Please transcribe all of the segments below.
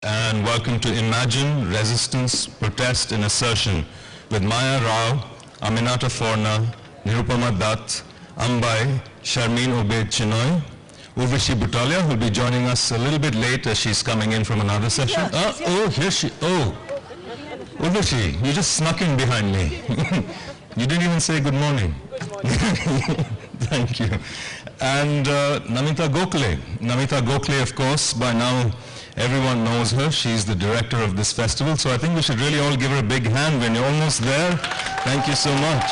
and welcome to Imagine, Resistance, Protest and Assertion with Maya Rao, Aminata Forna, Nirupama Dutt, Ambai, Sharmeen Obaid Chinoy, Urvashi Butalia, who will be joining us a little bit late as she's coming in from another session. Here she, Urvashi, you just snuck in behind me. You didn't even say good morning. Good morning. Thank you. And Namita Gokhale. Namita Gokhale, of course, by now everyone knows her. She's the director of this festival. So I think we should really all give her a big hand when you're almost there. Thank you so much.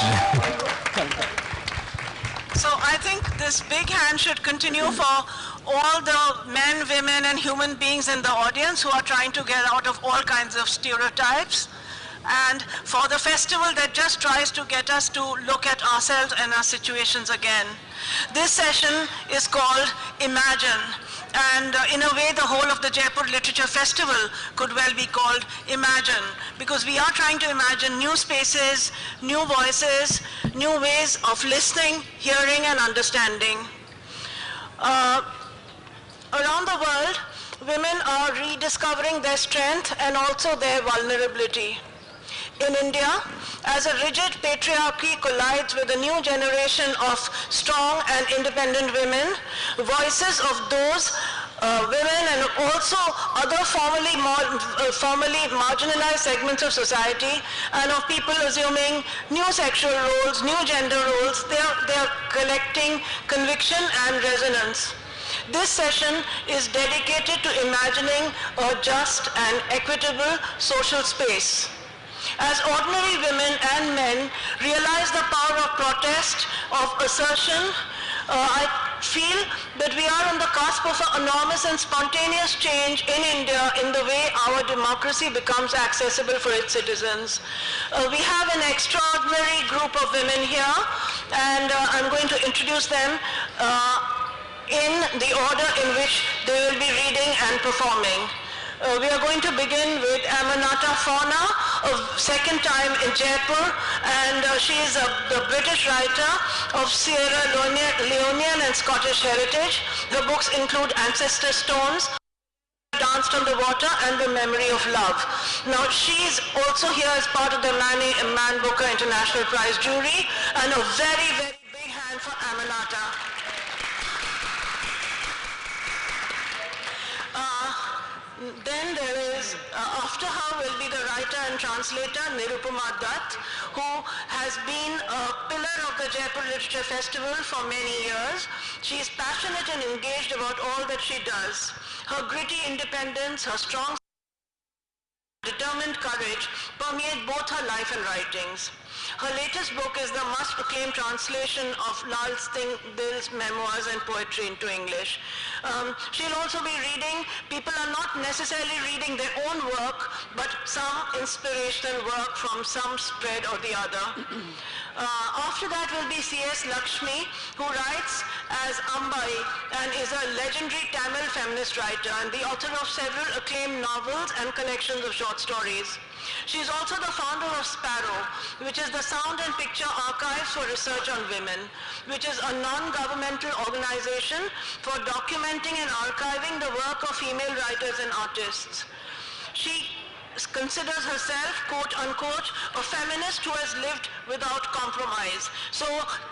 So I think this big hand should continue for all the men, women, and human beings in the audience who are trying to get out of all kinds of stereotypes, and for the festival that just tries to get us to look at ourselves and our situations again. This session is called Imagine, and in a way the whole of the Jaipur Literature Festival could well be called Imagine, because we are trying to imagine new spaces, new voices, new ways of listening, hearing, and understanding. Around the world, women are rediscovering their strength and also their vulnerability. In India, as a rigid patriarchy collides with a new generation of strong and independent women, voices of those women and also other formerly marginalized segments of society and of people assuming new sexual roles, new gender roles, they are collecting conviction and resonance. This session is dedicated to imagining a just and equitable social space. As ordinary women and men realize the power of protest, of assertion, I feel that we are on the cusp of an enormous and spontaneous change in India in the way our democracy becomes accessible for its citizens. We have an extraordinary group of women here, and I'm going to introduce them in the order in which they will be reading and performing. We are going to begin with Aminata Forna, a second time in Jaipur, and she is the British writer of Sierra Leonean and Scottish heritage. Her books include Ancestor Stones, Danced on the Water, and The Memory of Love. Now, she's also here as part of the Man Booker International Prize jury, and a very, very big hand for Aminata. Then there is, after her will be the writer and translator Nirupama Dutt, who has been a pillar of the Jaipur Literature Festival for many years. She is passionate and engaged about all that she does. Her gritty independence, her strong determined courage permeate both her life and writings. Her latest book is the much-acclaimed translation of Lal Singh Dill's memoirs and poetry into English. She'll also be reading, people are not necessarily reading their own work, but some inspirational work from some spread or the other. After that will be C.S. Lakshmi, who writes as Ambai and is a legendary Tamil feminist writer and the author of several acclaimed novels and collections of short stories. She is also the founder of Sparrow, which is the Sound and Picture Archives for Research on Women, which is a non-governmental organization for documenting and archiving the work of female writers and artists. She considers herself, quote unquote, a feminist who has lived without compromise. So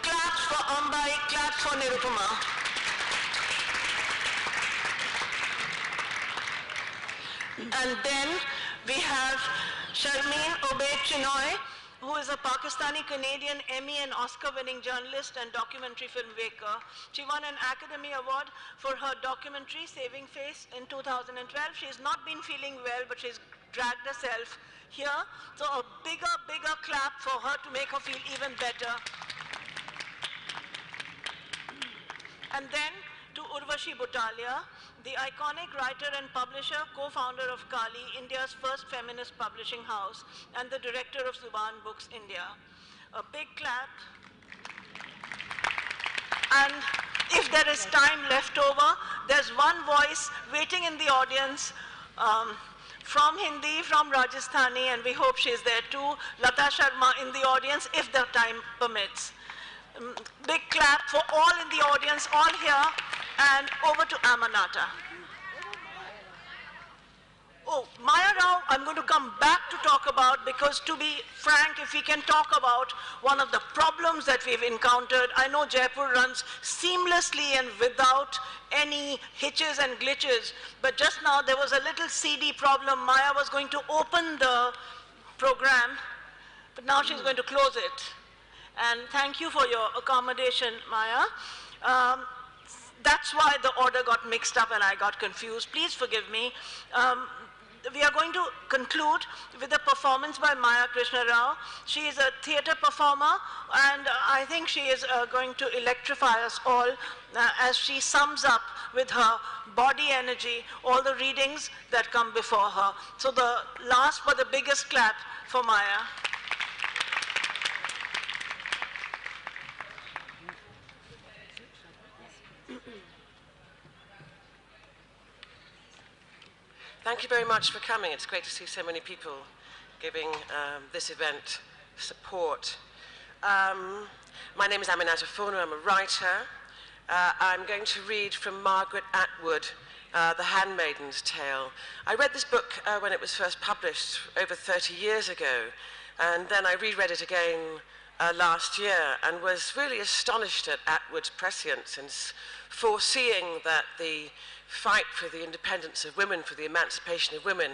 claps for Ambai, claps for Nirupama. And then we have Sharmeen Obaid Chinoy, who is a Pakistani-Canadian Emmy and Oscar-winning journalist and documentary filmmaker. She won an Academy Award for her documentary, Saving Face, in 2012. She's not been feeling well, but she's dragged herself here. So a bigger clap for her to make her feel even better. And then to Urvashi Butalia, the iconic writer and publisher, co-founder of Kali, India's first feminist publishing house, and the director of Zuban Books India. A big clap. And if there is time left over, there's one voice waiting in the audience from Hindi, from Rajasthani, and we hope she's there too, Lata Sharma in the audience, if the time permits. Big clap for all in the audience, all here, and over to Aminata. Oh. I'm going to come back to talk about, because to be frank, if we can talk about one of the problems that we've encountered, I know Jaipur runs seamlessly and without any hitches and glitches, but just now there was a little CD problem. Maya was going to open the program, but now she's going to close it. And thank you for your accommodation, Maya. That's why the order got mixed up and I got confused. Please forgive me. We are going to conclude with a performance by Maya Krishna Rao. She is a theater performer, and I think she is going to electrify us all as she sums up with her body energy all the readings that come before her. So the last but the biggest clap for Maya. Thank you very much for coming. It's great to see so many people giving this event support. My name is Aminata Forna. I'm a writer. I'm going to read from Margaret Atwood, The Handmaid's Tale. I read this book when it was first published over 30 years ago, and then I reread it again last year and was really astonished at Atwood's prescience in foreseeing that the fight for the independence of women, for the emancipation of women,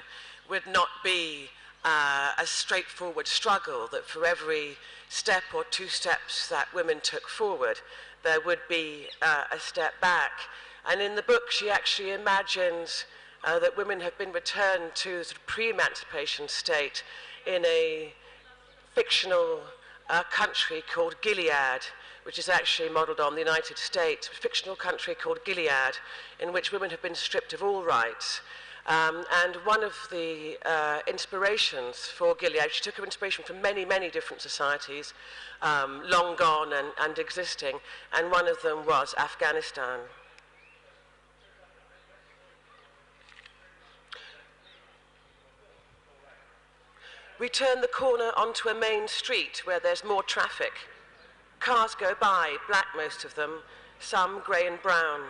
would not be a straightforward struggle, that for every step or two steps that women took forward, there would be a step back. And in the book, she actually imagines that women have been returned to the pre-emancipation state in a fictional country called Gilead, which is actually modeled on the United States, a fictional country called Gilead, in which women have been stripped of all rights. And one of the inspirations for Gilead, she took her inspiration from many, many different societies, long gone and existing, and one of them was Afghanistan. We turn the corner onto a main street where there's more traffic. Cars go by, black most of them, some grey and brown.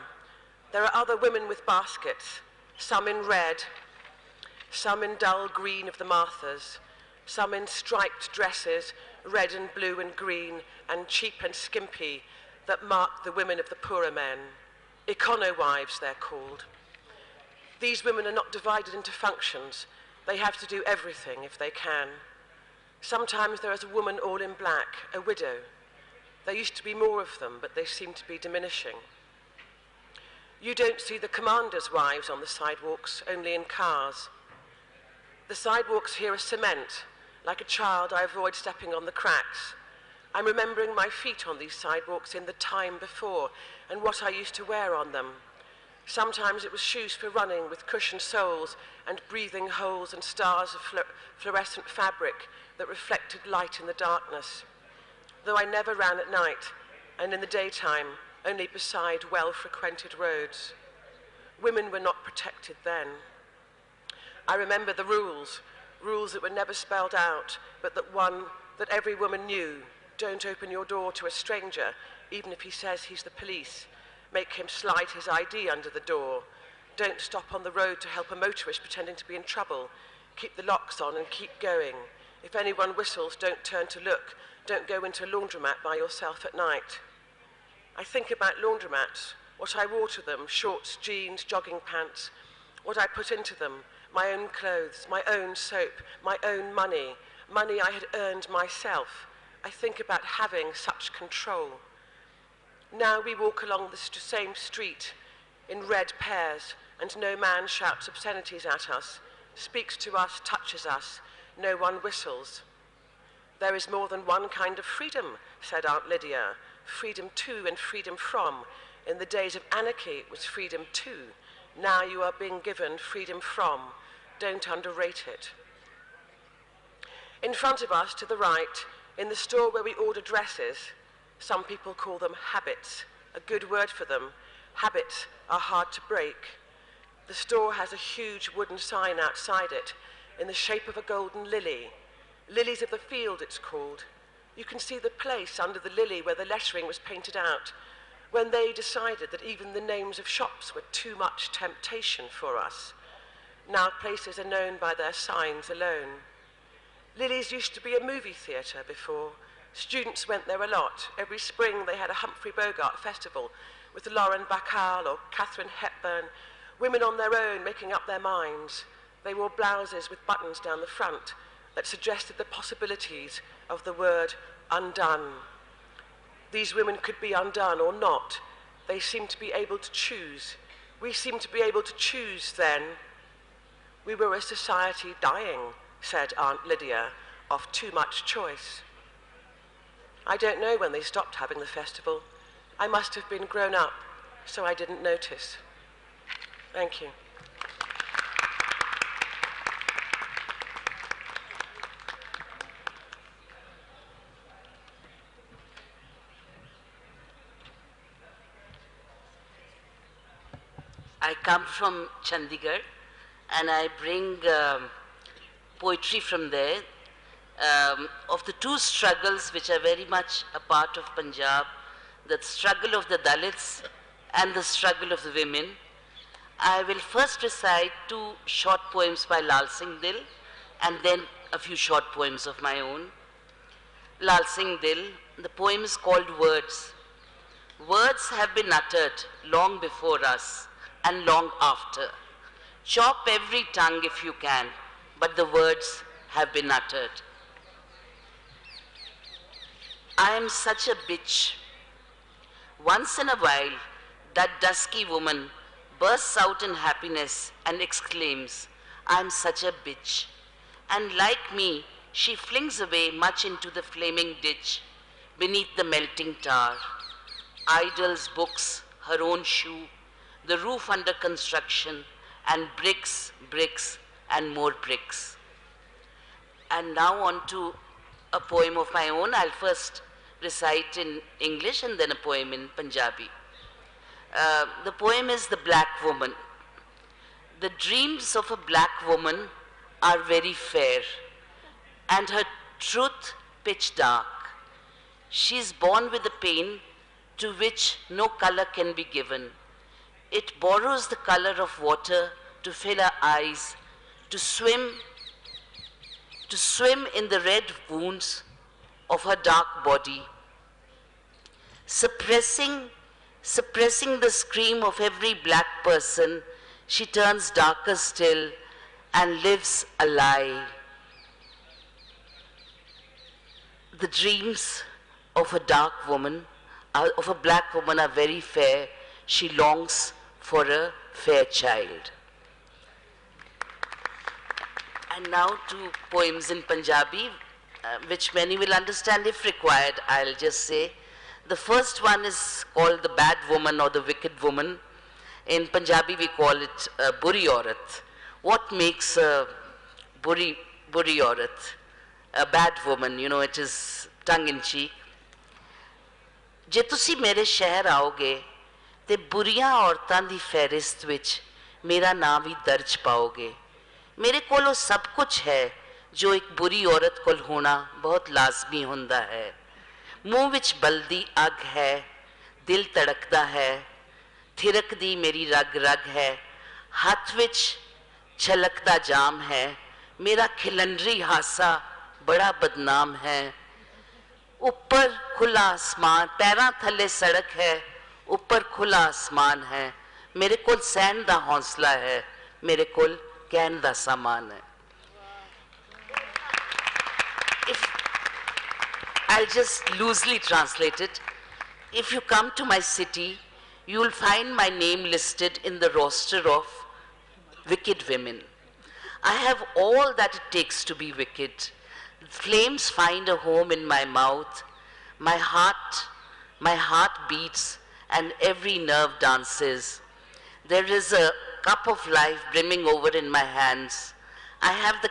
There are other women with baskets, some in red, some in dull green of the Marthas, some in striped dresses, red and blue and green, and cheap and skimpy, that mark the women of the poorer men. Econo-wives, they're called. These women are not divided into functions. They have to do everything if they can. Sometimes there is a woman all in black, a widow. There used to be more of them, but they seem to be diminishing. You don't see the commanders' wives on the sidewalks, only in cars. The sidewalks here are cement. Like a child, I avoid stepping on the cracks. I'm remembering my feet on these sidewalks in the time before, and what I used to wear on them. Sometimes it was shoes for running with cushioned soles and breathing holes and stars of fluorescent fabric that reflected light in the darkness. Though I never ran at night, and in the daytime, only beside well-frequented roads. Women were not protected then. I remember the rules that were never spelled out, but that every woman knew. Don't open your door to a stranger, even if he says he's the police. Make him slide his ID under the door. Don't stop on the road to help a motorist pretending to be in trouble. Keep the locks on and keep going. If anyone whistles, don't turn to look. Don't go into a laundromat by yourself at night. I think about laundromats, what I wore to them, shorts, jeans, jogging pants, what I put into them, my own clothes, my own soap, my own money I had earned myself. I think about having such control. Now we walk along the same street in red pairs, and no man shouts obscenities at us, speaks to us, touches us, no one whistles. There is more than one kind of freedom, said Aunt Lydia. Freedom to and freedom from. In the days of anarchy, it was freedom to. Now you are being given freedom from. Don't underrate it. In front of us, to the right, in the store where we order dresses, some people call them habits, a good word for them. Habits are hard to break. The store has a huge wooden sign outside it, in the shape of a golden lily. Lilies of the Field, it's called. You can see the place under the lily where the lettering was painted out, when they decided that even the names of shops were too much temptation for us. Now places are known by their signs alone. Lily's used to be a movie theatre before. Students went there a lot. Every spring they had a Humphrey Bogart festival with Lauren Bacall or Katharine Hepburn, women on their own making up their minds. They wore blouses with buttons down the front that suggested the possibilities of the word undone. These women could be undone or not. They seemed to be able to choose. We seemed to be able to choose then. We were a society dying, said Aunt Lydia, of too much choice. I don't know when they stopped having the festival. I must have been grown up, so I didn't notice. Thank you. I come from Chandigarh and I bring poetry from there of the two struggles which are very much a part of Punjab, the struggle of the Dalits and the struggle of the women. I will first recite two short poems by Lal Singh Dil and then a few short poems of my own. Lal Singh Dil, the poem is called Words. Words have been uttered long before us and long after. Chop every tongue if you can, but the words have been uttered. I am such a bitch. Once in a while, that dusky woman bursts out in happiness and exclaims, I am such a bitch. And like me, she flings away much into the flaming ditch beneath the melting tar. Idols, books, her own shoe, the roof under construction, and bricks, bricks, and more bricks. And now on to a poem of my own. I'll first recite in English and then a poem in Punjabi. The poem is The Black Woman. The dreams of a black woman are very fair, and her truth pitch dark. She is born with a pain to which no color can be given. It borrows the color of water to fill her eyes, to swim in the red wounds of her dark body, suppressing the scream of every black person. She turns darker still and lives a lie. The dreams of a black woman are very fair. She longs for a fair child. And now two poems in Punjabi, which many will understand if required, I'll just say. The first one is called The Bad Woman or The Wicked Woman. In Punjabi we call it Buri Aurat. What makes a Buri Aurat? A bad woman, you know, it is tongue in cheek. ਜੇ ਤੁਸੀਂ ਮੇਰੇ ਸ਼ਹਿਰ ਆਓਗੇ ਤੇ ਬੁਰੀਆਂ ਔਰਤਾਂ ਦੀ ਫਹਿਰਿਸਤ ਵਿੱਚ ਮੇਰਾ ਨਾਮ ਵੀ ਦਰਜ ਪਾਓਗੇ। ਮੇਰੇ ਕੋਲ ਉਹ ਸਭ ਕੁਝ ਹੈ ਜੋ ਇੱਕ ਬੁਰੀ ਔਰਤ ਕੋਲ ਹੋਣਾ ਬਹੁਤ ਲਾਜ਼ਮੀ ਹੁੰਦਾ ਹੈ। ਮੂੰਹ ਵਿੱਚ ਬਲਦੀ ਅੱਗ ਹੈ, ਦਿਲ ਧੜਕਦਾ ਹੈ, ਥਿਰਕਦੀ ਮੇਰੀ ਰਗ ਰਗ ਹੈ, ਹੱਥ ਵਿੱਚ ਛਲਕਦਾ ਜਾਮ ਹੈ, ਮੇਰਾ ਖਿਲੰਡਰੀ ਹਾਸਾ ਬੜਾ ਬਦਨਾਮ ਹੈ। ऊपर खुला आसमान, पैरां थले सड़क है, ऊपर खुला आसमान है, मेरे कोल सहन दा हौसला है, मेरे कोल कहन दा सामान है। If I'll just loosely translate it, if you come to my city, you will find my name listed in the roster of wicked women. I have all that it takes to be wicked. Flames find a home in my mouth. My heart beats and every nerve dances. There is a cup of life brimming over in my hands. I have the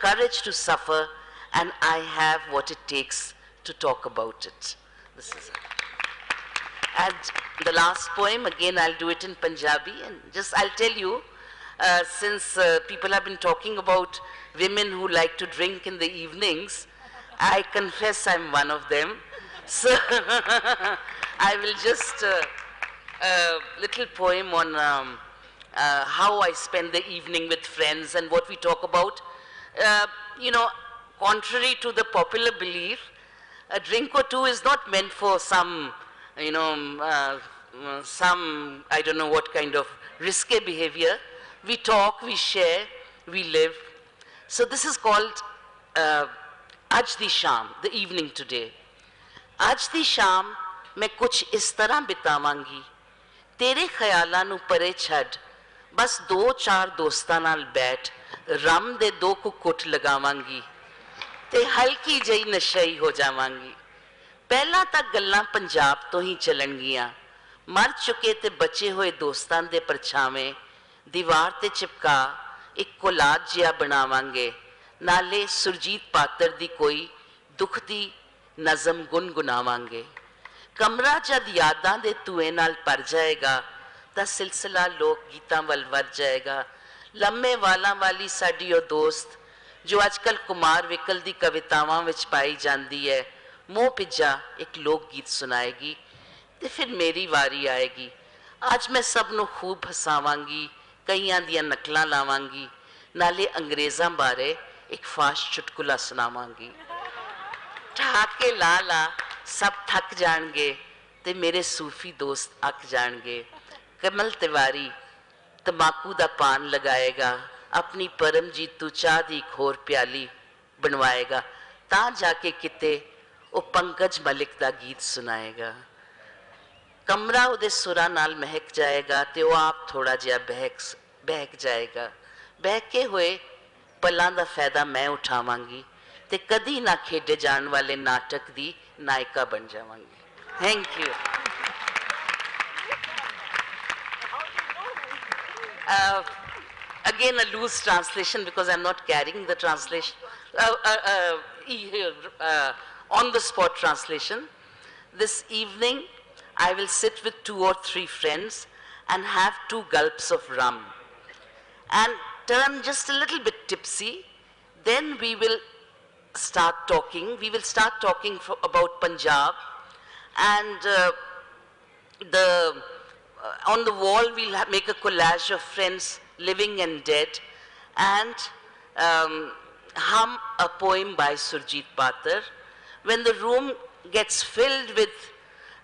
courage to suffer, and I have what it takes to talk about it. This is it. And the last poem, again I'll do it in Punjabi, and just I'll tell you, since people have been talking about women who like to drink in the evenings, I confess I'm one of them. So I will just, a little poem on how I spend the evening with friends and what we talk about. You know, contrary to the popular belief, a drink or two is not meant for some, you know, some, I don't know what kind of risque behavior. We talk, we share, we live. So this is called Aj Di Sham, the evening today. Aj Di Sham, मैं कुछ इस तरह बितावांगी, तेरे ख्यालां नू परे छड़, बस 2-4 दोस्तां नाल बैठ, रम दे 2 कुट लगावांगी, ते हल्की जही नशाई हो जावांगी। पहला तां गल्लां पंजाब तो ही चलणगियां, मर चुके ते बचे हुए दोस्तां दे परछावें दीवार ते चिपका एक कोलाज जिहा बनावांगे, नाले सुरजीत पात्र दी कोई दुख दी नज़म गुनगुनावांगे। कमरा जद यादां दे धुएं नाल भर जाएगा तां सिलसिला लोक गीतां वल वर जाएगा। लम्मे वालां वाली साडी ओ दोस्त जो अजकल कुमार विकल दी कवितावां विच पाई जांदी है, मोह पिज्जा एक लोक गीत सुनाएगी ते फिर मेरी वारी आएगी। आज मैं सब नूं खूब हसावांगी, कईयां दियां नकलां लावांगी, नाले अंग्रेज़ां बारे एक फाश चुटकुला सुनावांगी। ठहाके ला ला सब थक जाणगे ते मेरे सूफी दोस्त अक जाणगे। कमल तिवारी तंबाकू दा पान लगाएगा, अपनी परमजीत तू चाह दी एक होर प्याली बनवाएगा, तां जाके किते ओ पंकज मलिक दा गीत सुनाएगा। कमरा उहदे सुरां नाल महक जाएगा ते ओ आप थोड़ा जिहा बहक जाएगा। बहके हुए पलां दा फायदा मैं उठावांगी ते कदी ना खेडे जाण वाले नाटक दी नायिका बन जावांगी। Thank you. Again a loose translation because I'm not carrying the translation, on the spot translation. This evening I will sit with 2 or 3 friends and have 2 gulps of rum and turn just a little bit tipsy. Then we will start talking. We will start talking about Punjab, and on the wall we'll make a collage of friends living and dead, and hum a poem by Surjit Patar. When the room gets filled with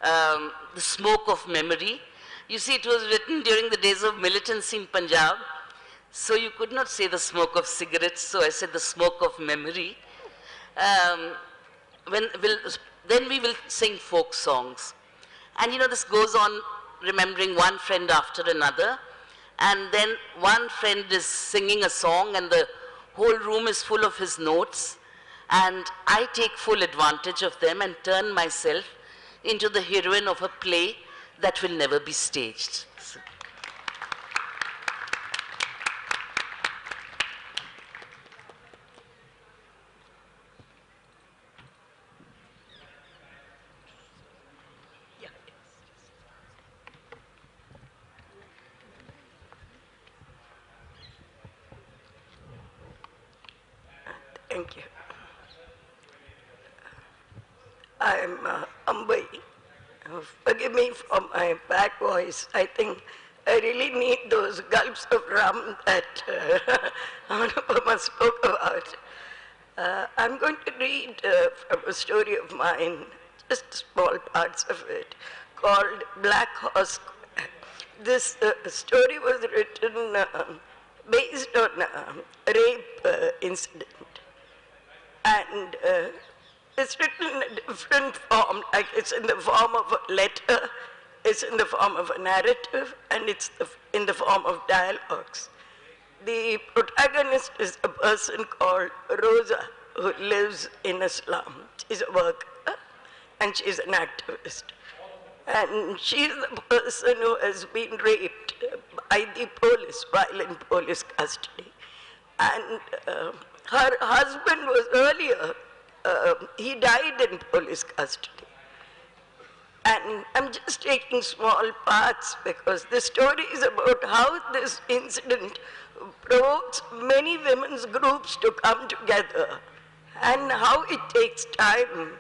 the smoke of memory, you see it was written during the days of militancy in Punjab, so you could not say the smoke of cigarettes, so I said the smoke of memory. Then we will sing folk songs. And you know, this goes on remembering one friend after another. And then one friend is singing a song and the whole room is full of his notes. And I take full advantage of them and turn myself into the heroine of a play that will never be staged. Thank you. I'm Ambai. Forgive me for my back voice. I think I really need those gulps of rum that Anupama spoke about. I'm going to read from a story of mine, just small parts of it, called Black Horse. This story was written based on a rape incident. And it's written in a different form, like it's in the form of a letter, it's in the form of a narrative, and it's in the form of dialogues. The protagonist is a person called Rosa, who lives in a slum. She's a worker, and she's an activist. And she's the person who has been raped by the police while in police custody. And her husband was earlier, he died in police custody. And I'm just taking small parts because the story is about how this incident provokes many women's groups to come together and how it takes time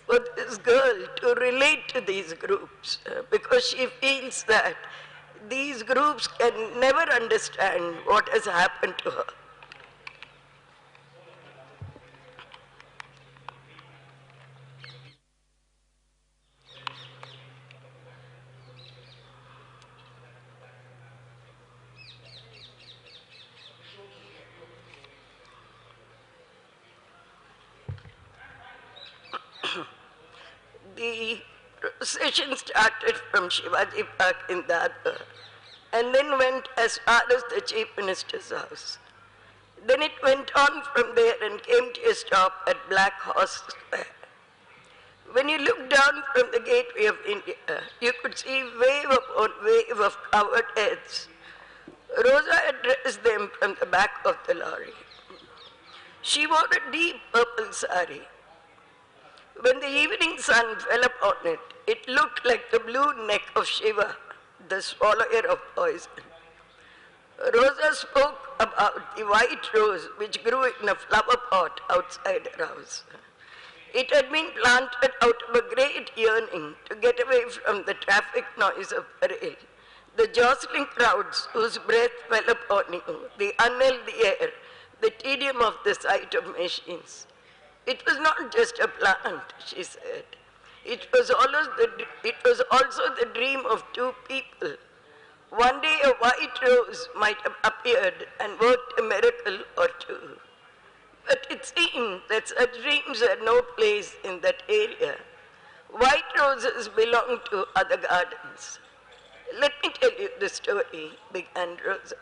for this girl to relate to these groups because she feels that these groups can never understand what has happened to her. The procession started from Shivaji Park in Dadar and then went as far as the Chief Minister's house. Then it went on from there and came to a stop at Black Horse Square. When you looked down from the gateway of India, you could see wave upon wave of covered heads. Rosa addressed them from the back of the lorry. She wore a deep purple sari. When the evening sun fell upon it, it looked like the blue neck of Shiva, the swallower of poison. Rosa spoke about the white rose which grew in a flower pot outside her house. It had been planted out of a great yearning to get away from the traffic noise of parade, the jostling crowds whose breath fell upon you, the unhealthy air, the tedium of the sight of machines. It was not just a plant, she said. It was also the dream of two people. One day a white rose might have appeared and worked a miracle or two. But it seemed that such dreams had no place in that area. White roses belong to other gardens. Let me tell you the story, began Rosa.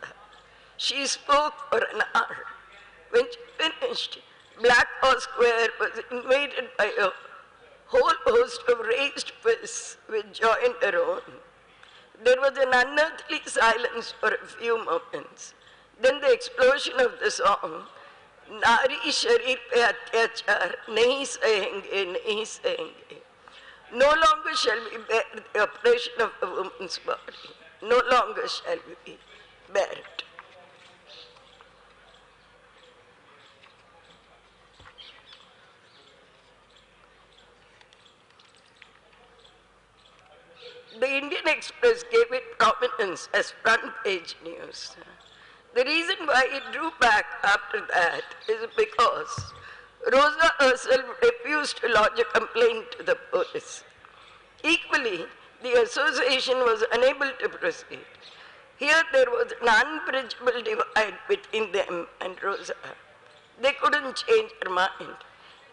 She spoke for an hour. When she finished, Black Horse Square was invaded by a whole host of raised fists which joined her own. There was an unearthly silence for a few moments. Then the explosion of the song, Nari Sharir Pe Atyachar, Nahi Sahenge, Nahi Sahenge. No longer shall we bear the oppression of a woman's body. No longer shall we bear it. The Indian Express gave it prominence as front page news. The reason why it drew back after that is because Rosa herself refused to lodge a complaint to the police. Equally, the association was unable to proceed. Here there was an unbridgeable divide between them and Rosa. They couldn't change her mind.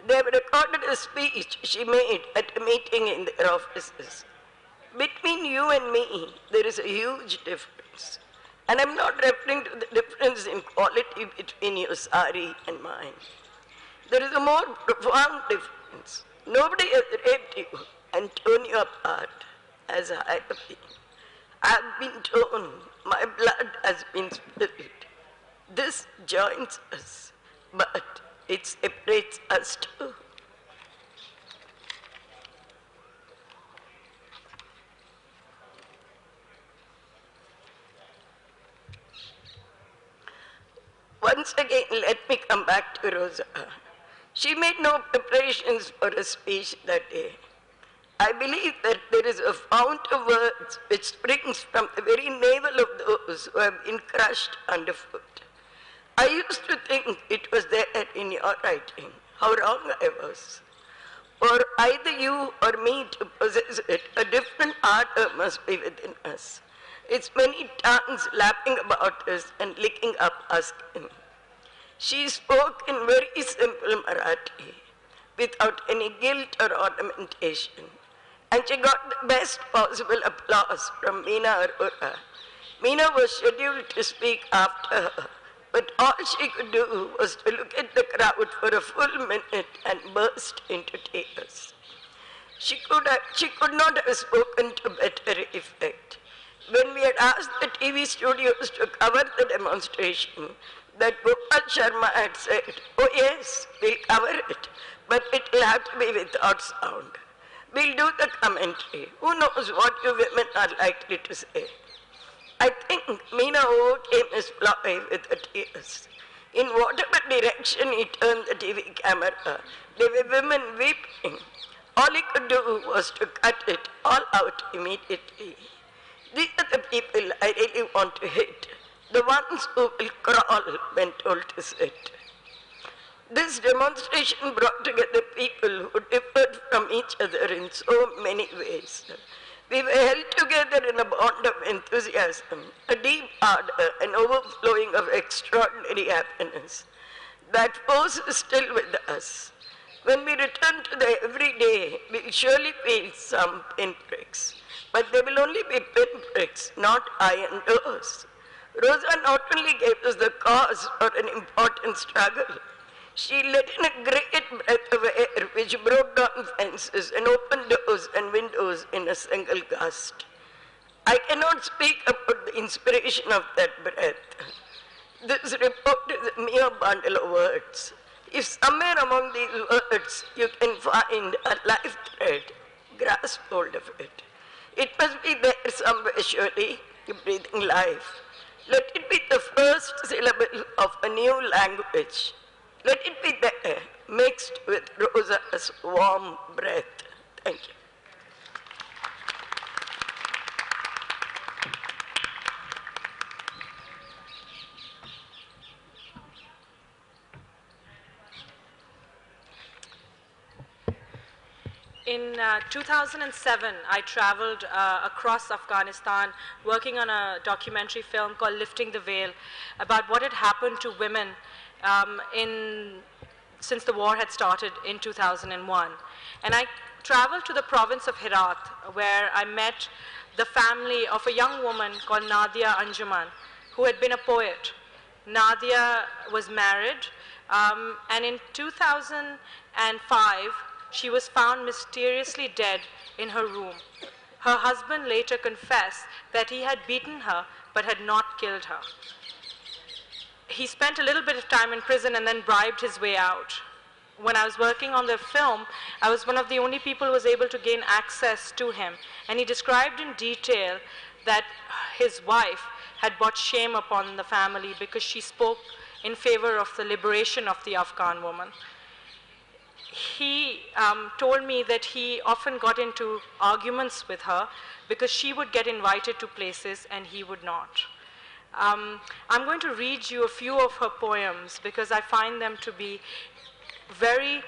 They have recorded a speech she made at a meeting in their offices. Between you and me, there is a huge difference. And I'm not referring to the difference in quality between your sari and mine. There is a more profound difference. Nobody has raped you and torn you apart as I have been. I have been torn. My blood has been spilled. This joins us, but it separates us too. Once again, let me come back to Rosa. She made no preparations for a speech that day. I believe that there is a fount of words which springs from the very navel of those who have been crushed underfoot. I used to think it was there in your writing. How wrong I was. For either you or me to possess it, a different ardor must be within us. Its many tongues lapping about us and licking up our skin. She spoke in very simple Marathi, without any gilt or ornamentation. And she got the best possible applause from Meena Arora. Meena was scheduled to speak after her, but all she could do was to look at the crowd for a full minute and burst into tears. She could not have spoken to better effect. When we had asked the TV studios to cover the demonstration, that Gopal Sharma had said, oh yes, we'll cover it, but it will have to be without sound. We'll do the commentary. Who knows what you women are likely to say? I think Meena overcame his ploy with the tears. In whatever direction he turned the TV camera, there were women weeping. All he could do was to cut it all out immediately. These are the people I really want to hit, the ones who will crawl when told to sit. This demonstration brought together people who differed from each other in so many ways. We were held together in a bond of enthusiasm, a deep ardor, an overflowing of extraordinary happiness. That force is still with us. When we return to the everyday, we'll surely feel some pinpricks. But they will only be pinpricks, not iron doors. Rosa not only gave us the cause for an important struggle, she let in a great breath of air which broke down fences and opened doors and windows in a single gust. I cannot speak about the inspiration of that breath. This report is a mere bundle of words. If somewhere among these words you can find a life thread, grasp hold of it. It must be there somewhere, surely, breathing life. Let it be the first syllable of a new language. Let it be there, mixed with Rosa's warm breath. Thank you. In 2007, I traveled across Afghanistan working on a documentary film called Lifting the Veil about what had happened to women since the war had started in 2001. And I traveled to the province of Herat, where I met the family of a young woman called Nadia Anjuman, who had been a poet. Nadia was married, and in 2005, she was found mysteriously dead in her room. Her husband later confessed that he had beaten her but had not killed her. He spent a little bit of time in prison and then bribed his way out. When I was working on the film, I was one of the only people who was able to gain access to him. And he described in detail that his wife had brought shame upon the family because she spoke in favor of the liberation of the Afghan woman. He told me that he often got into arguments with her because she would get invited to places and he would not. I'm going to read you a few of her poems because I find them to be very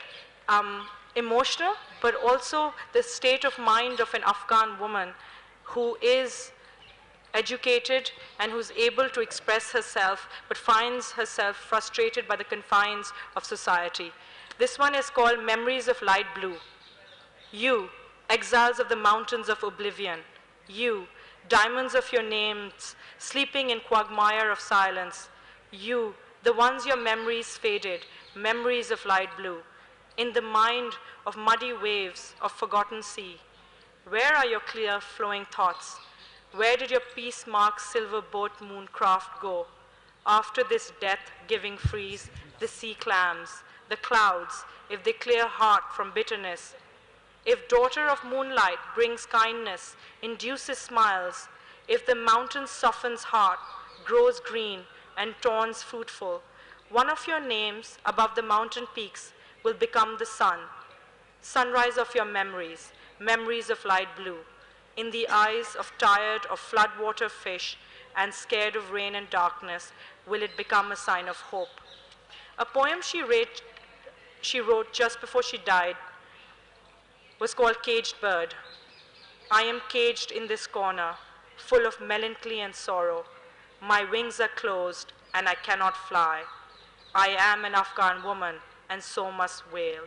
emotional, but also the state of mind of an Afghan woman who is educated and who's able to express herself, but finds herself frustrated by the confines of society. This one is called Memories of Light Blue. You, exiles of the mountains of oblivion. You, diamonds of your names, sleeping in quagmire of silence. You, the ones your memories faded, memories of light blue. In the mind of muddy waves of forgotten sea. Where are your clear flowing thoughts? Where did your peace-marked silver boat moon craft go? After this death-giving freeze, the sea clams, the clouds, if they clear heart from bitterness. If daughter of moonlight brings kindness, induces smiles, if the mountain softens heart, grows green, and turns fruitful, one of your names above the mountain peaks will become the sun. Sunrise of your memories, memories of light blue. In the eyes of tired of floodwater fish and scared of rain and darkness, will it become a sign of hope. A poem she wrote just before she died was called Caged Bird. I am caged in this corner, full of melancholy and sorrow. My wings are closed and I cannot fly. I am an Afghan woman and so must wail.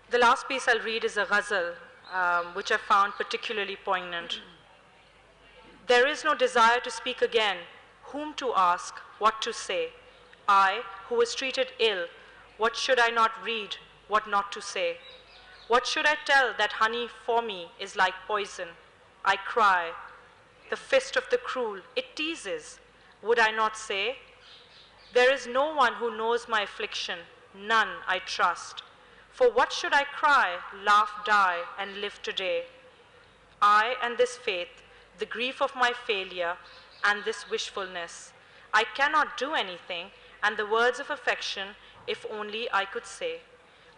The last piece I'll read is a ghazal, which I found particularly poignant. There is no desire to speak again, whom to ask, what to say. I, who was treated ill, what should I not read, what not to say? What should I tell that honey for me is like poison? I cry, the fist of the cruel, it teases. Would I not say? There is no one who knows my affliction, none I trust. For what should I cry, laugh, die, and live today? I and this faith, the grief of my failure, and this wishfulness. I cannot do anything, and the words of affection if only I could say.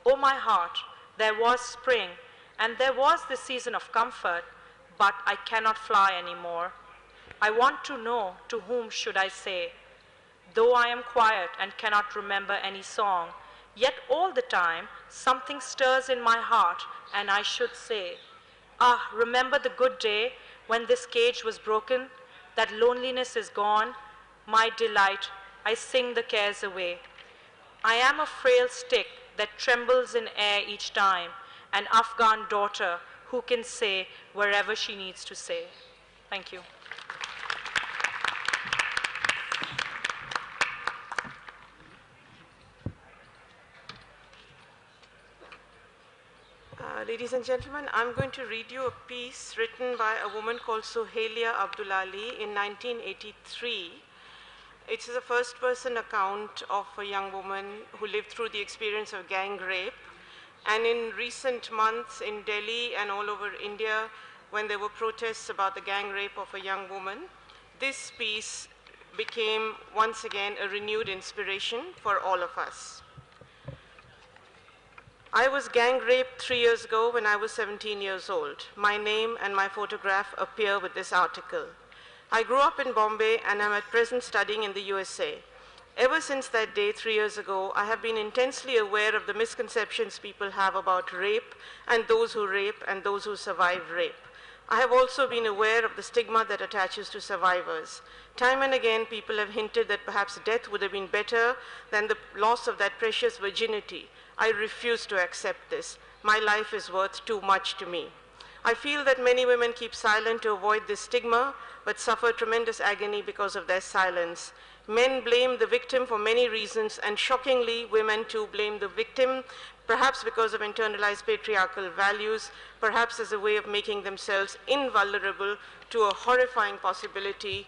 Oh, my heart, there was spring, and there was the season of comfort, but I cannot fly anymore. I want to know, to whom should I say? Though I am quiet and cannot remember any song, yet all the time something stirs in my heart, and I should say, ah, remember the good day when this cage was broken, that loneliness is gone, my delight, I sing the cares away. I am a frail stick that trembles in air each time, an Afghan daughter who can say wherever she needs to say. Thank you. Ladies and gentlemen, I'm going to read you a piece written by a woman called Sohelia Abdulali in 1983. It's a first-person account of a young woman who lived through the experience of gang rape. And in recent months in Delhi and all over India, when there were protests about the gang rape of a young woman, this piece became once again a renewed inspiration for all of us. I was gang raped 3 years ago when I was 17 years old. My name and my photograph appear with this article. I grew up in Bombay and am at present studying in the USA. Ever since that day 3 years ago, I have been intensely aware of the misconceptions people have about rape and those who rape and those who survive rape. I have also been aware of the stigma that attaches to survivors. Time and again, people have hinted that perhaps death would have been better than the loss of that precious virginity. I refuse to accept this. My life is worth too much to me. I feel that many women keep silent to avoid this stigma, but suffer tremendous agony because of their silence. Men blame the victim for many reasons, and shockingly, women too blame the victim, perhaps because of internalized patriarchal values, perhaps as a way of making themselves invulnerable to a horrifying possibility.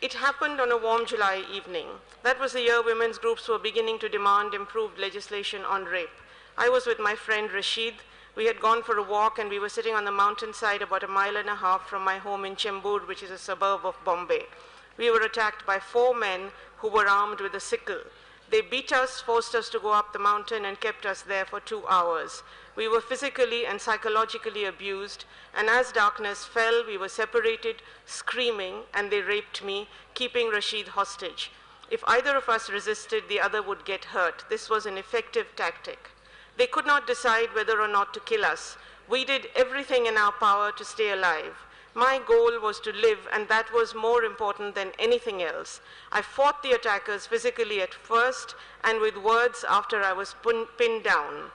It happened on a warm July evening. That was the year women's groups were beginning to demand improved legislation on rape. I was with my friend Rashid. We had gone for a walk and we were sitting on the mountainside about 1.5 miles from my home in Chembur, which is a suburb of Bombay. We were attacked by 4 men who were armed with a sickle. They beat us, forced us to go up the mountain, and kept us there for 2 hours. We were physically and psychologically abused, and as darkness fell, we were separated, screaming, and they raped me, keeping Rashid hostage. If either of us resisted, the other would get hurt. This was an effective tactic. They could not decide whether or not to kill us. We did everything in our power to stay alive. My goal was to live, and that was more important than anything else. I fought the attackers physically at first, and with words after I was pinned down.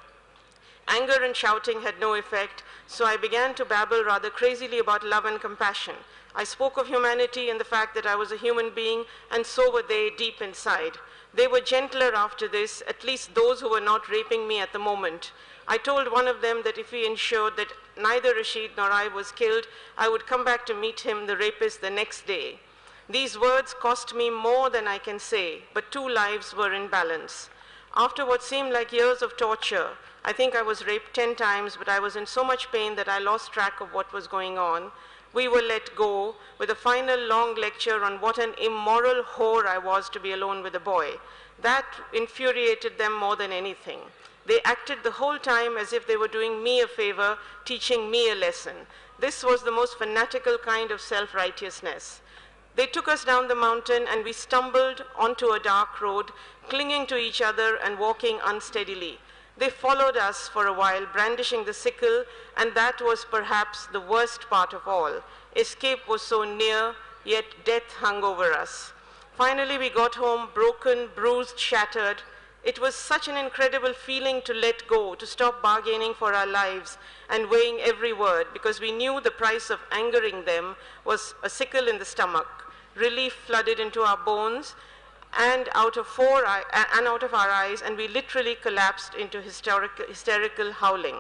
Anger and shouting had no effect, so I began to babble rather crazily about love and compassion. I spoke of humanity and the fact that I was a human being, and so were they deep inside. They were gentler after this, at least those who were not raping me at the moment. I told one of them that if he ensured that neither Rashid nor I was killed, I would come back to meet him, the rapist, the next day. These words cost me more than I can say, but 2 lives were in balance. After what seemed like years of torture, I think I was raped 10 times, but I was in so much pain that I lost track of what was going on. We were let go with a final long lecture on what an immoral whore I was to be alone with a boy. That infuriated them more than anything. They acted the whole time as if they were doing me a favor, teaching me a lesson. This was the most fanatical kind of self-righteousness. They took us down the mountain and we stumbled onto a dark road, clinging to each other and walking unsteadily. They followed us for a while, brandishing the sickle, and that was perhaps the worst part of all. Escape was so near, yet death hung over us. Finally, we got home, broken, bruised, shattered. It was such an incredible feeling to let go, to stop bargaining for our lives and weighing every word, because we knew the price of angering them was a sickle in the stomach. Relief flooded into our bones and out of our eyes, and we literally collapsed into hysterical howling.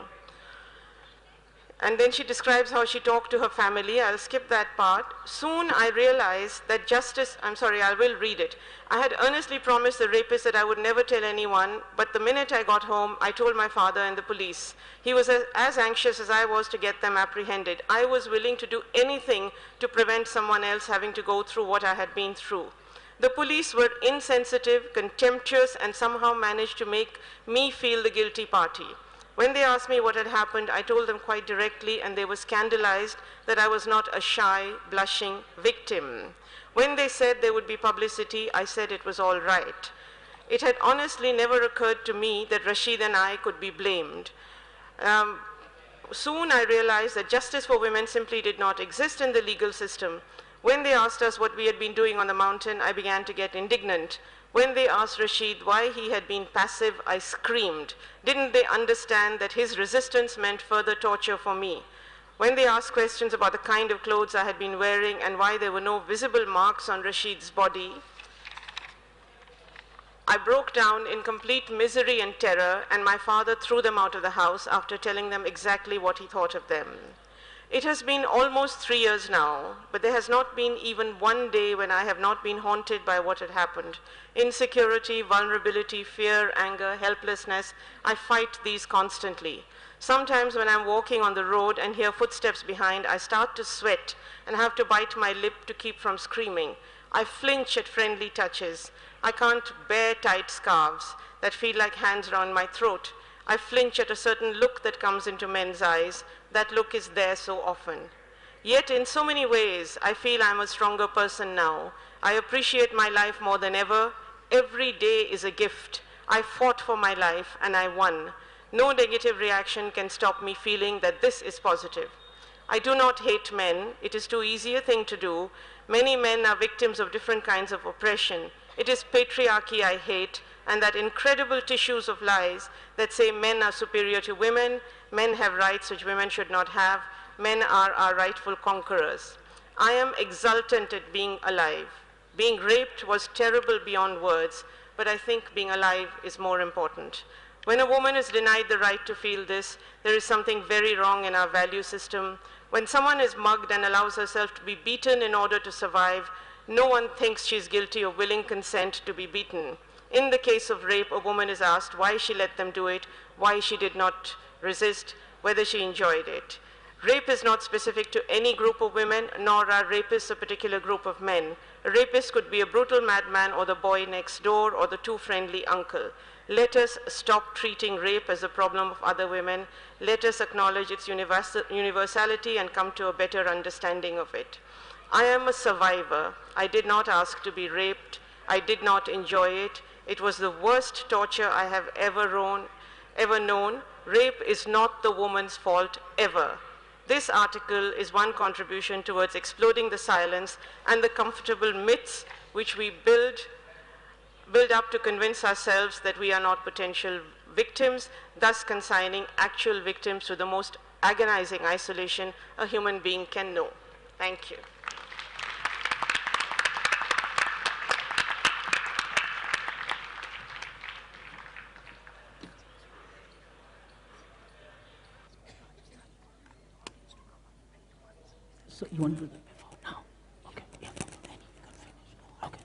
And then she describes how she talked to her family. I'll skip that part. Soon I realized that I will read it. I had earnestly promised the rapist that I would never tell anyone, but the minute I got home, I told my father and the police. He was as anxious as I was to get them apprehended. I was willing to do anything to prevent someone else having to go through what I had been through. The police were insensitive, contemptuous, and somehow managed to make me feel the guilty party. When they asked me what had happened, I told them quite directly, and they were scandalized that I was not a shy, blushing victim. When they said there would be publicity, I said it was all right. It had honestly never occurred to me that Rashid and I could be blamed. Soon I realized that justice for women simply did not exist in the legal system. When they asked us what we had been doing on the mountain, I began to get indignant. When they asked Rashid why he had been passive, I screamed. Didn't they understand that his resistance meant further torture for me? When they asked questions about the kind of clothes I had been wearing and why there were no visible marks on Rashid's body, I broke down in complete misery and terror, and my father threw them out of the house after telling them exactly what he thought of them. It has been almost 3 years now, but there has not been even one day when I have not been haunted by what had happened. Insecurity, vulnerability, fear, anger, helplessness, I fight these constantly. Sometimes when I'm walking on the road and hear footsteps behind, I start to sweat and have to bite my lip to keep from screaming. I flinch at friendly touches. I can't bear tight scarves that feel like hands around my throat. I flinch at a certain look that comes into men's eyes. That look is there so often. Yet in so many ways, I feel I'm a stronger person now. I appreciate my life more than ever. Every day is a gift. I fought for my life and I won. No negative reaction can stop me feeling that this is positive. I do not hate men. It is too easy a thing to do. Many men are victims of different kinds of oppression. It is patriarchy I hate, and that incredible tissues of lies that say men are superior to women, men have rights which women should not have, men are our rightful conquerors. I am exultant at being alive. Being raped was terrible beyond words, but I think being alive is more important. When a woman is denied the right to feel this, there is something very wrong in our value system. When someone is mugged and allows herself to be beaten in order to survive, no one thinks she's guilty of willing consent to be beaten. In the case of rape, a woman is asked why she let them do it, why she did not resist, whether she enjoyed it. Rape is not specific to any group of women, nor are rapists a particular group of men. A rapist could be a brutal madman or the boy next door or the too friendly uncle. Let us stop treating rape as a problem of other women. Let us acknowledge its universality and come to a better understanding of it. I am a survivor. I did not ask to be raped. I did not enjoy it. It was the worst torture I have ever known. Rape is not the woman's fault, ever. This article is one contribution towards exploding the silence and the comfortable myths which we build up to convince ourselves that we are not potential victims, thus consigning actual victims to the most agonizing isolation a human being can know. Thank you. So you want to do that before now? Okay. Yeah. Okay.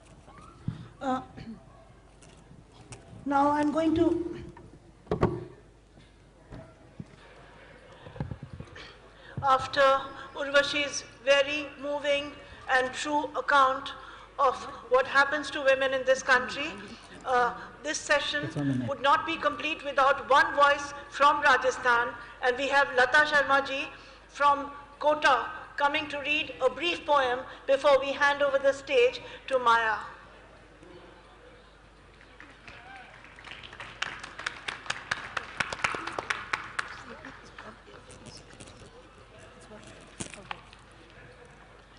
Now I'm going to after Urvashi's very moving and true account of what happens to women in this country, this session would not be complete without one voice from Rajasthan, and we have Lata Sharma ji from Kota coming to read a brief poem before we hand over the stage to Maya.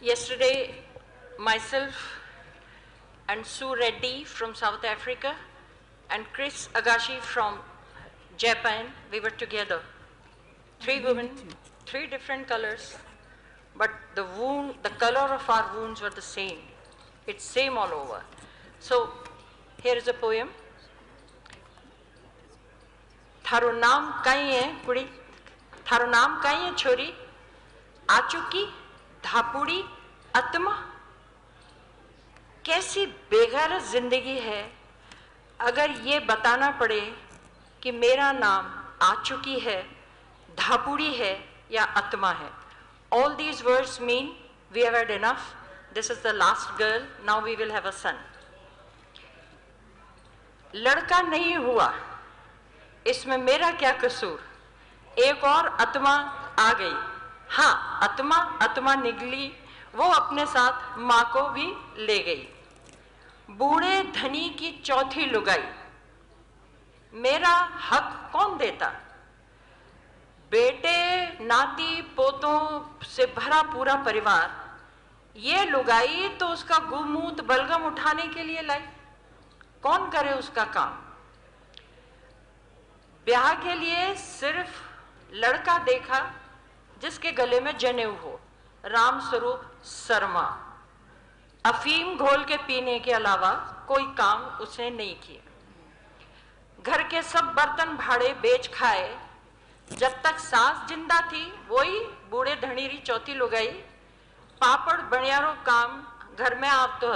Yesterday, myself and Sue Reddy from South Africa and Chris Agashi from Japan, we were together. 3 women, 3 different colors, but the color of our wounds were the same. It's same all over. So here is a poem. Tharo naam kai hai kudi, tharo naam kai hai chori, achuki, धापुड़ी आत्मा कैसी बेगैरत जिंदगी है अगर ये बताना पड़े कि मेरा नाम आ चुकी है, धापुड़ी है या आत्मा है. All these words mean we have had enough. This is the last girl. Now we will have a son. लड़का नहीं हुआ, इसमें मेरा क्या कसूर, एक और आत्मा आ गई। हाँ, आत्मा निकली, वो अपने साथ माँ को भी ले गई। बूढ़े धनी की चौथी लुगाई, मेरा हक कौन देता? बेटे, नाती, पोतों से भरा पूरा परिवार, ये लुगाई तो उसका गुमूत बलगम उठाने के लिए लाई, कौन करे उसका काम? ब्याह के लिए सिर्फ लड़का देखा जिसके गले में जनेऊ हो, राम स्वरूप शर्मा। अफीम घोल के पीने के अलावा कोई काम उसने नहीं किया। घर के सब बर्तन भाड़े बेच खाए। जब तक सास जिंदा थी वही बूढ़े धनीरी चौथी लुगाई, पापड़ बनियारो काम घर में आप तो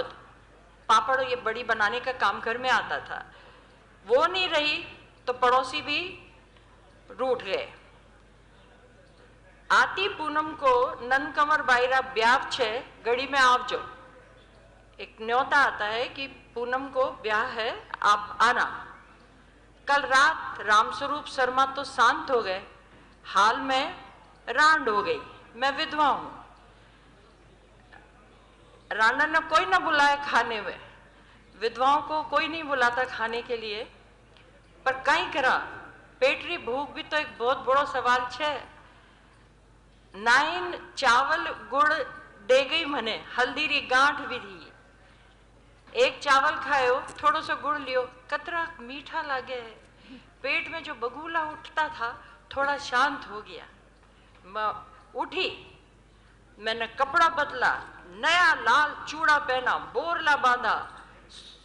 पापड़ ये बड़ी बनाने का काम घर में आता था। वो नहीं रही तो पड़ोसी भी रूठ गए। आती पूनम को ननकमर बायरा ब्याह छे, गड़ी में आवजो। एक न्योता आता है कि पूनम को ब्याह है, आप आना। कल रात रामस्वरूप शर्मा तो शांत हो गए, हाल में रांड हो गई। मैं विधवा हूं। राणा ने कोई ना बुलाया खाने में, विधवाओं को कोई नहीं बुलाता खाने के लिए, पर कहीं करा पेटरी भूख भी तो एक बहुत बड़ो सवाल छे। नाइन चावल गुड़ दे गई मने, हल्दी री गांठ भी थी। एक चावल खायो, थोड़ो सो गुड़ लियो, कतरा मीठा लागे है। पेट में जो बगुला उठता था थोड़ा शांत हो गया। मैं उठी, मैंने कपड़ा बदला, नया लाल चूड़ा पहना, बोरला बांधा,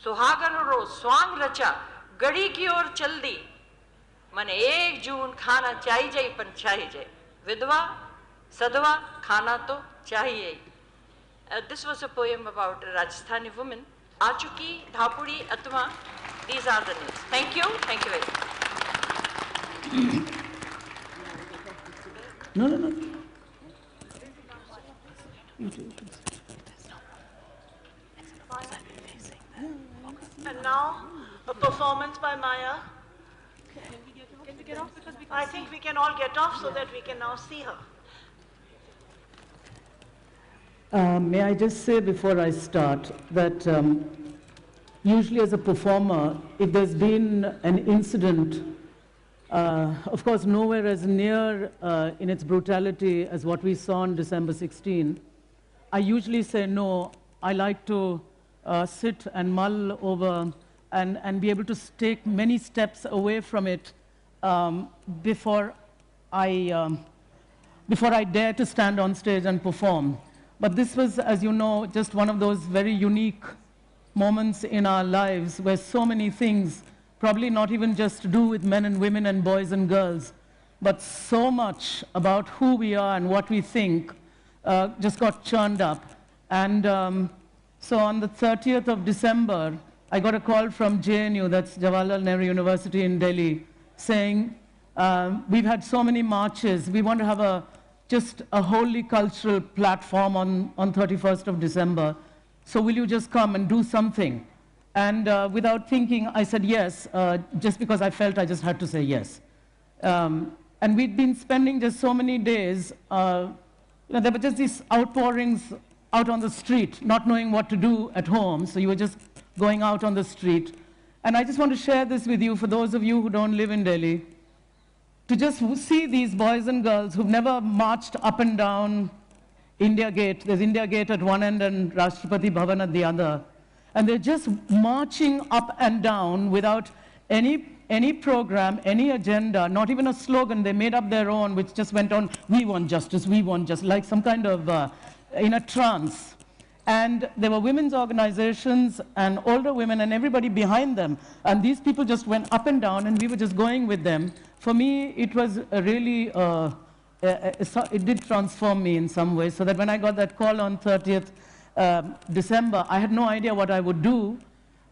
सुहागन रो स्वांग रचा, गड़ी की ओर चल दी। मैंने 1 जून खाना चाहिए जाए, पन चाहिए जाए। विधवा सधवा खाना तो चाहिए ही। This was a poem about a Rajasthani woman. Achuki, Dhapudi, Atma, these are the names. Thank you very much. No. And now, a performance by Maya. Can we get off? Because I think we can all get off so that we can now see her. May I just say before I start that usually as a performer, if there's been an incident, of course nowhere as near in its brutality as what we saw on December 16, I usually say no. I like to sit and mull over and be able to take many steps away from it before I dare to stand on stage and perform. But this was, as you know, just one of those very unique moments in our lives where so many things, probably not even just to do with men and women and boys and girls, but so much about who we are and what we think just got churned up. And so on the 30th of December, I got a call from JNU, that's Jawaharlal Nehru University in Delhi, saying, we've had so many marches, we want to have just a wholly cultural platform on 31st of December. So will you just come and do something? And without thinking, I said yes, just because I felt I just had to say yes. And we'd been spending just so many days, there were just these outpourings out on the street, not knowing what to do at home, so you were just going out on the street. And I just want to share this with you, for those of you who don't live in Delhi, to just see these boys and girls who've never marched up and down India Gate. There's India Gate at one end and Rashtrapati Bhavan at the other. And they're just marching up and down without any program, any agenda, not even a slogan. They made up their own, which just went on, we want justice, like some kind of, in a trance. And there were women's organizations and older women and everybody behind them. And these people just went up and down and we were just going with them. For me, it was really, it did transform me in some ways, so that when I got that call on 30th December, I had no idea what I would do.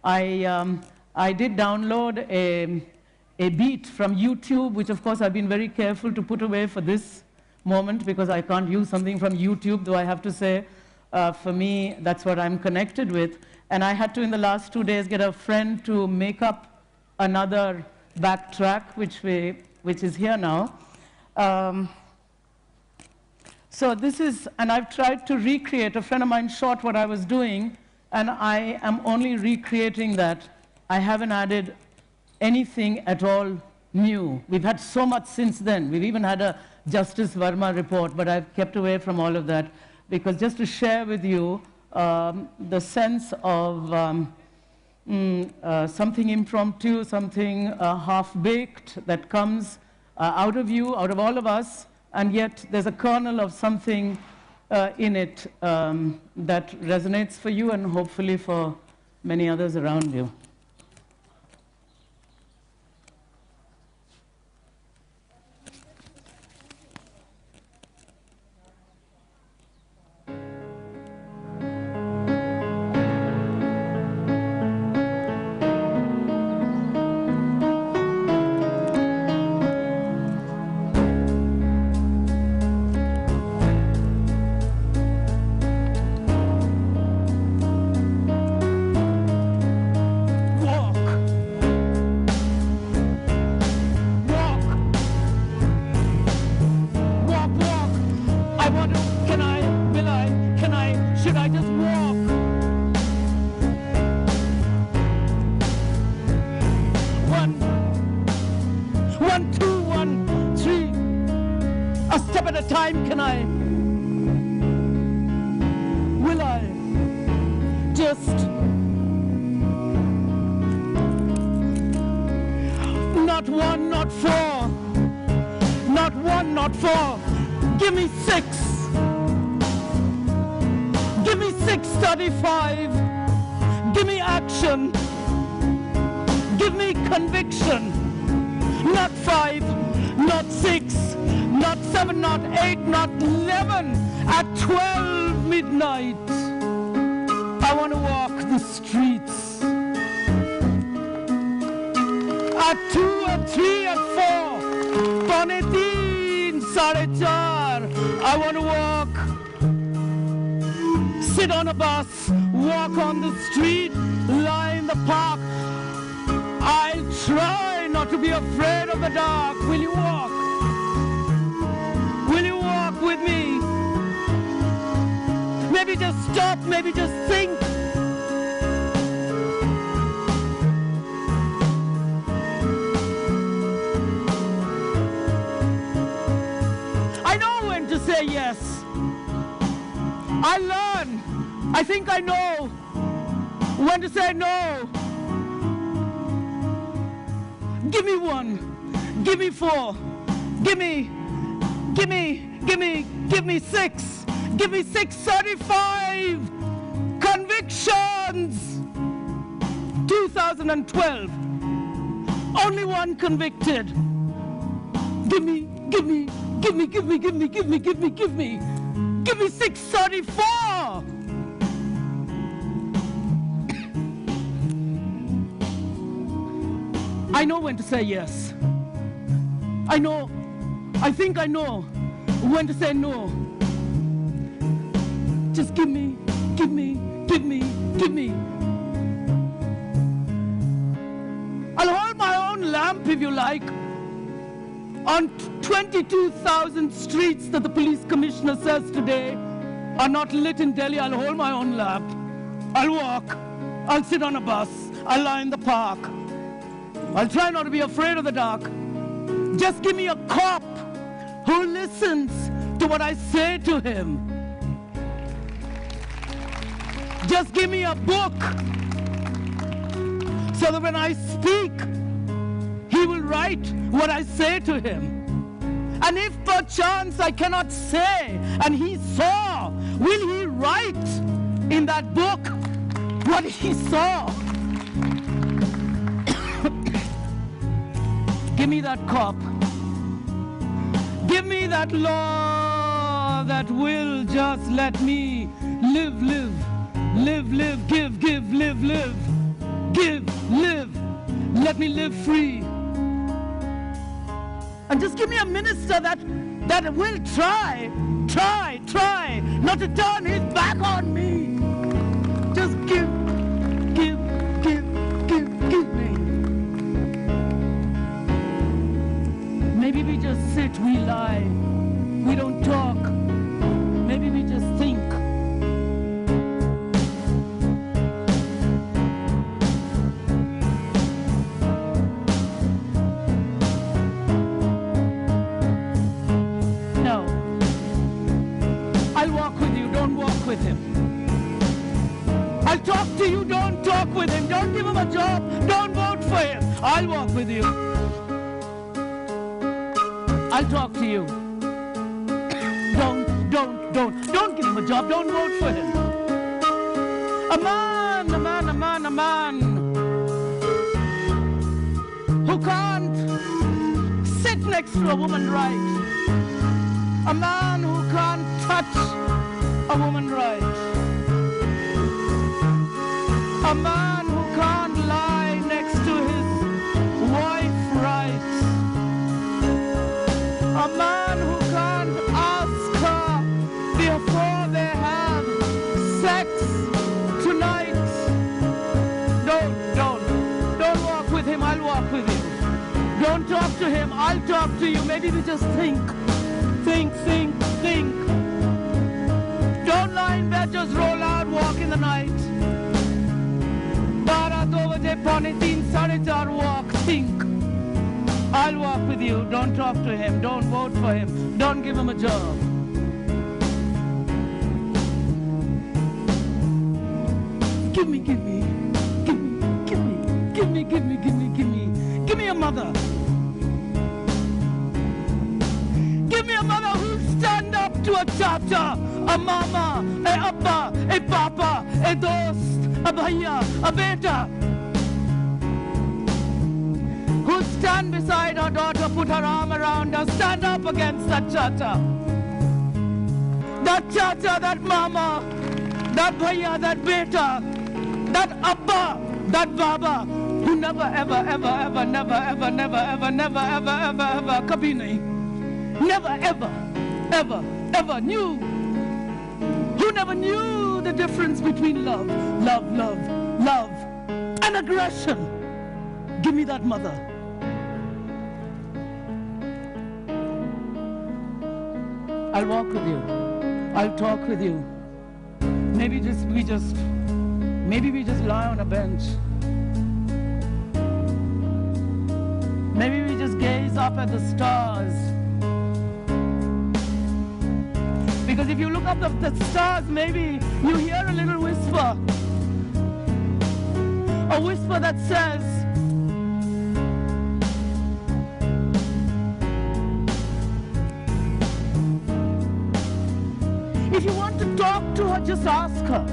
I did download a beat from YouTube, which of course I've been very careful to put away for this moment because I can't use something from YouTube, though I have to say, for me, that's what I'm connected with. And I had to, in the last 2 days, get a friend to make up another backtrack, which is here now. So this is, and I've tried to recreate, a friend of mine shot what I was doing, and I am only recreating that. I haven't added anything at all new. We've had so much since then. We've even had a Justice Verma report, but I've kept away from all of that, because just to share with you the sense of something impromptu, something half-baked that comes out of you, out of all of us, and yet there's a kernel of something in it that resonates for you and hopefully for many others around you. Give me 6. Give me 6 certified convictions. 2012. Only one convicted. Give me 634. I know when to say yes. I think I know when to say no. Just give me. I'll hold my own lamp if you like. On 22,000 streets that the police commissioner says today are not lit in Delhi, I'll hold my own lamp. I'll walk. I'll sit on a bus. I'll lie in the park. I'll try not to be afraid of the dark. Just give me a cop who listens to what I say to him. Just give me a book so that when I speak, he will write what I say to him. And if perchance I cannot say, and he saw, will he write in that book what he saw? Give me that cop. Give me that law that will just let me live, give, live. Let me live free. And just give me a minister that will try not to turn his back on me. Just give me. just sit, we lie, we don't talk. Maybe we just think. No. I'll walk with you, don't walk with him. I'll talk to you, don't talk with him. Don't give him a job, don't vote for him. I'll walk with you. I'll talk to you. Don't give him a job, don't vote for him. A man who can't sit next to a woman right. A man who can't touch a woman right. A man who can't lie next to his wife right. A man who can't ask her before they have sex tonight. Don't walk with him, I'll walk with you. Don't talk to him, I'll talk to you. Maybe we just think. Don't lie in bed, just roll out, walk in the night. 12 baje, paune 3, 4:30 walk, think. I'll walk with you, don't talk to him, don't vote for him, don't give him a job. Give me a mother. Give me a mother who'll stand up to a chacha, a mama, a abba, a papa, a dost, a bhaiya, a beta. Who'll stand beside her daughter, put her arm around her, stand up against that chacha. That chacha, that mama, that bhaiya, that beta, that abba, that baba, who never ever kabhi nahi, never knew, who never knew the difference between love and aggression. Give me that mother. I'll walk with you, I'll talk with you. Maybe we just lie on a bench. Maybe we just gaze up at the stars. Because if you look up at the stars, maybe you hear a little whisper. A whisper that says, if you want to talk to her, just ask her.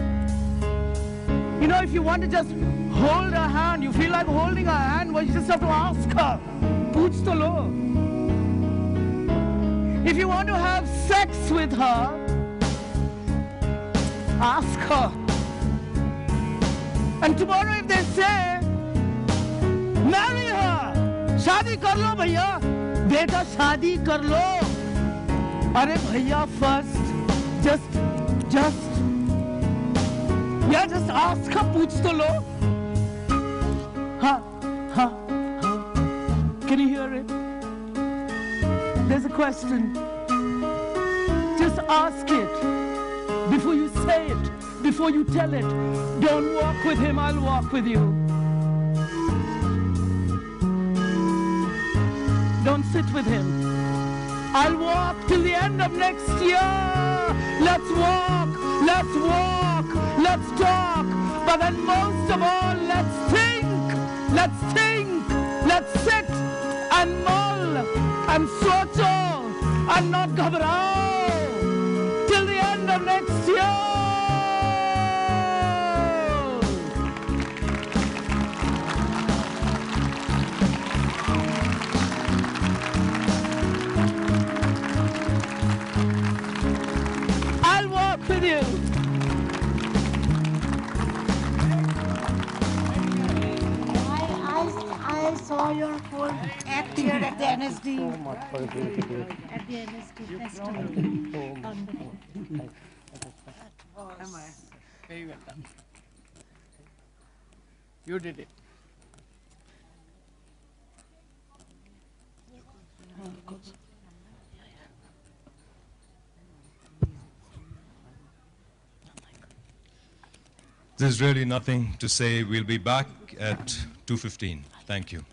You know, if you want to just hold her hand, you feel like holding her hand, well, you just have to ask her. Pooch to lo. If you want to have sex with her, ask her. And tomorrow if they say, marry her, shadi kar lo bhaiya, beta shadi kar lo. Arey bhaiya, first, just ask her, pooch to lo. Ha. Can you hear it? There's a question. Just ask it before you say it, before you tell it. Don't walk with him, I'll walk with you. Don't sit with him. I'll walk till the end of next year. Let's walk, let's talk. But then most of all, let's sit and mull and socho and not ghabrao till the end of next year. I'll walk with you. I saw your full act here at the NSD. At the NSD festival. Very well done. You did it. Of course. There's really nothing to say. We'll be back at 2:15. Thank you.